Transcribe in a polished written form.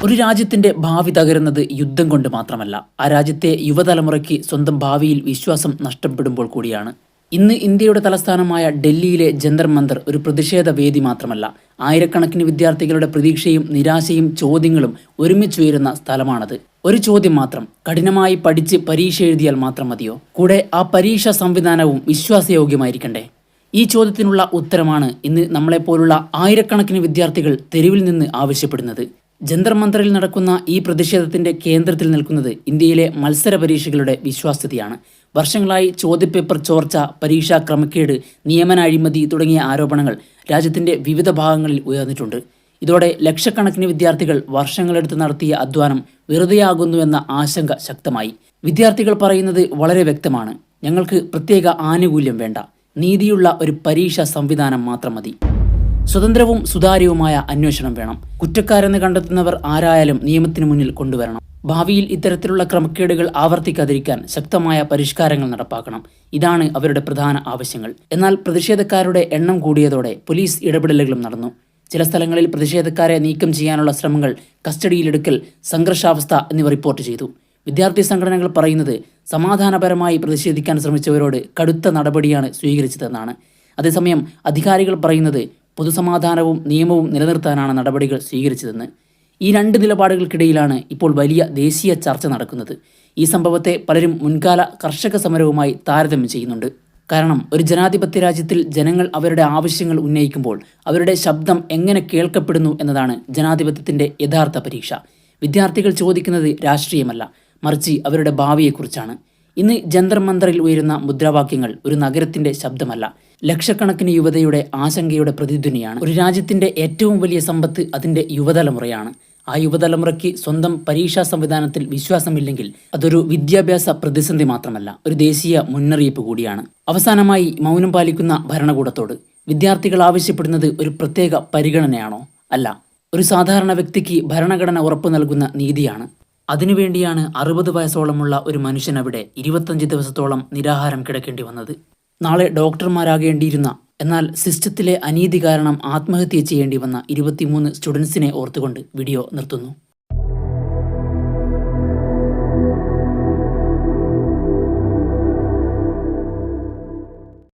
ഒരു രാജ്യത്തിന്റെ ഭാവി തകരുന്നത് യുദ്ധം കൊണ്ട് മാത്രമല്ല, ആ രാജ്യത്തെ യുവതലമുറയ്ക്ക് സ്വന്തം ഭാവിയിൽ വിശ്വാസം നഷ്ടപ്പെടുമ്പോൾ കൂടിയാണ്. ഇന്ന് ഇന്ത്യയുടെ തലസ്ഥാനമായ ഡൽഹിയിലെ ജന്തർ മന്ദർ ഒരു പ്രതിഷേധ വേദി മാത്രമല്ല, ആയിരക്കണക്കിന് വിദ്യാർത്ഥികളുടെ പ്രതീക്ഷയും നിരാശയും ചോദ്യങ്ങളും ഒരുമിച്ചുയരുന്ന സ്ഥലമാണത്. ഒരു ചോദ്യം മാത്രം: കഠിനമായി പഠിച്ച് പരീക്ഷ എഴുതിയാൽ മാത്രം മതിയോ? കൂടെ ആ പരീക്ഷാ സംവിധാനവും വിശ്വാസയോഗ്യമായിരിക്കണ്ടേ? ഈ ചോദ്യത്തിനുള്ള ഉത്തരമാണ് ഇന്ന് നമ്മളെപ്പോലുള്ള ആയിരക്കണക്കിന് വിദ്യാർത്ഥികൾ തെരുവിൽ നിന്ന് ആവശ്യപ്പെടുന്നത്. ജന്തർ മന്ദറിൽ നടക്കുന്ന ഈ പ്രതിഷേധത്തിന്റെ കേന്ദ്രത്തിൽ നിൽക്കുന്നത് ഇന്ത്യയിലെ മത്സര പരീക്ഷകളുടെ വിശ്വാസ്യതയാണ്. വർഷങ്ങളായി ചോദ്യപേപ്പർ ചോർച്ച, പരീക്ഷാ ക്രമക്കേട്, നിയമന അഴിമതി തുടങ്ങിയ ആരോപണങ്ങൾ രാജ്യത്തിന്റെ വിവിധ ഭാഗങ്ങളിൽ ഉയർന്നിട്ടുണ്ട്. ഇതോടെ ലക്ഷക്കണക്കിന് വിദ്യാർത്ഥികൾ വർഷങ്ങളെടുത്ത് നടത്തിയ അധ്വാനം വെറുതെയാകുന്നുവെന്ന ആശങ്ക ശക്തമായി. വിദ്യാർത്ഥികൾ പറയുന്നത് വളരെ വ്യക്തമാണ്: ഞങ്ങൾക്ക് പ്രത്യേക ആനുകൂല്യം വേണ്ട, നീതിയുള്ള ഒരു പരീക്ഷാ സംവിധാനം മാത്രം മതി. സ്വതന്ത്രവും സുതാര്യവുമായ അന്വേഷണം വേണം. കുറ്റക്കാരെന്ന് കണ്ടെത്തുന്നവർ ആരായാലും നിയമത്തിന് മുന്നിൽ കൊണ്ടുവരണം. ഭാവിയിൽ ഇത്തരത്തിലുള്ള ക്രമക്കേടുകൾ ആവർത്തിക്കാതിരിക്കാൻ ശക്തമായ പരിഷ്കാരങ്ങൾ നടപ്പാക്കണം. ഇതാണ് അവരുടെ പ്രധാന ആവശ്യങ്ങൾ. എന്നാൽ പ്രതിഷേധക്കാരുടെ എണ്ണം കൂടിയതോടെ പോലീസ് ഇടപെടലുകളും നടന്നു. ചില സ്ഥലങ്ങളിൽ പ്രതിഷേധക്കാരെ നീക്കം ചെയ്യാനുള്ള ശ്രമങ്ങൾ, കസ്റ്റഡിയിലെടുക്കൽ, സംഘർഷാവസ്ഥ എന്നിവ റിപ്പോർട്ട് ചെയ്തു. വിദ്യാർത്ഥി സംഘടനകൾ പറയുന്നത് സമാധാനപരമായി പ്രതിഷേധിക്കാൻ ശ്രമിച്ചവരോട് കടുത്ത നടപടിയാണ് സ്വീകരിച്ചതെന്നാണ്. അതേസമയം അധികാരികൾ പറയുന്നത് പൊതുസമാധാനവും നിയമവും നിലനിർത്താനാണ് നടപടികൾ സ്വീകരിച്ചതെന്ന്. ഈ രണ്ട് നിലപാടുകൾക്കിടയിലാണ് ഇപ്പോൾ വലിയ ദേശീയ ചർച്ച നടക്കുന്നത്. ഈ സംഭവത്തെ പലരും മുൻകാല കർഷക സമരവുമായി താരതമ്യം ചെയ്യുന്നുണ്ട്. കാരണം ഒരു ജനാധിപത്യ രാജ്യത്തിൽ ജനങ്ങൾ അവരുടെ ആവശ്യങ്ങൾ ഉന്നയിക്കുമ്പോൾ അവരുടെ ശബ്ദം എങ്ങനെ കേൾക്കപ്പെടുന്നു എന്നതാണ് ജനാധിപത്യത്തിന്റെ യഥാർത്ഥ പരീക്ഷ. വിദ്യാർത്ഥികൾ ചോദിക്കുന്നത് രാഷ്ട്രീയമല്ല, മറിച്ച് അവരുടെ ഭാവിയെക്കുറിച്ചാണ്. ഇന്ന് ജന്തർ മന്ദറിൽ ഉയരുന്ന മുദ്രാവാക്യങ്ങൾ ഒരു നഗരത്തിന്റെ ശബ്ദമല്ല, ലക്ഷക്കണക്കിന് യുവതയുടെ ആശങ്കയുടെ പ്രതിധ്വനിയാണ്. ഒരു രാജ്യത്തിന്റെ ഏറ്റവും വലിയ സമ്പത്ത് അതിന്റെ യുവതലമുറയാണ്. ആ യുവതലമുറയ്ക്ക് സ്വന്തം പരീക്ഷാ സംവിധാനത്തിൽ വിശ്വാസമില്ലെങ്കിൽ അതൊരു വിദ്യാഭ്യാസ പ്രതിസന്ധി മാത്രമല്ല, ഒരു ദേശീയ മുന്നറിയിപ്പ് കൂടിയാണ്. അവസാനമായി മൗനം പാലിക്കുന്ന ഭരണകൂടത്തോട് വിദ്യാർത്ഥികൾ ആവശ്യപ്പെടുന്നത് ഒരു പ്രത്യേക പരിഗണനയാണോ? അല്ല, ഒരു സാധാരണ വ്യക്തിക്ക് ഭരണഘടന ഉറപ്പു നൽകുന്ന നീതിയാണ്. അതിനുവേണ്ടിയാണ് 60 വയസ്സോളമുള്ള ഒരു മനുഷ്യൻ അവിടെ 25 ദിവസത്തോളം നിരാഹാരം കിടക്കേണ്ടി വന്നത്. നാളെ ഡോക്ടർമാരാകേണ്ടിയിരുന്ന, എന്നാൽ സിസ്റ്റത്തിലെ അനീതി കാരണം ആത്മഹത്യ ചെയ്യേണ്ടി വന്ന 23 സ്റ്റുഡൻസിനെ ഓർത്തുകൊണ്ട് വീഡിയോ നിർത്തുന്നു.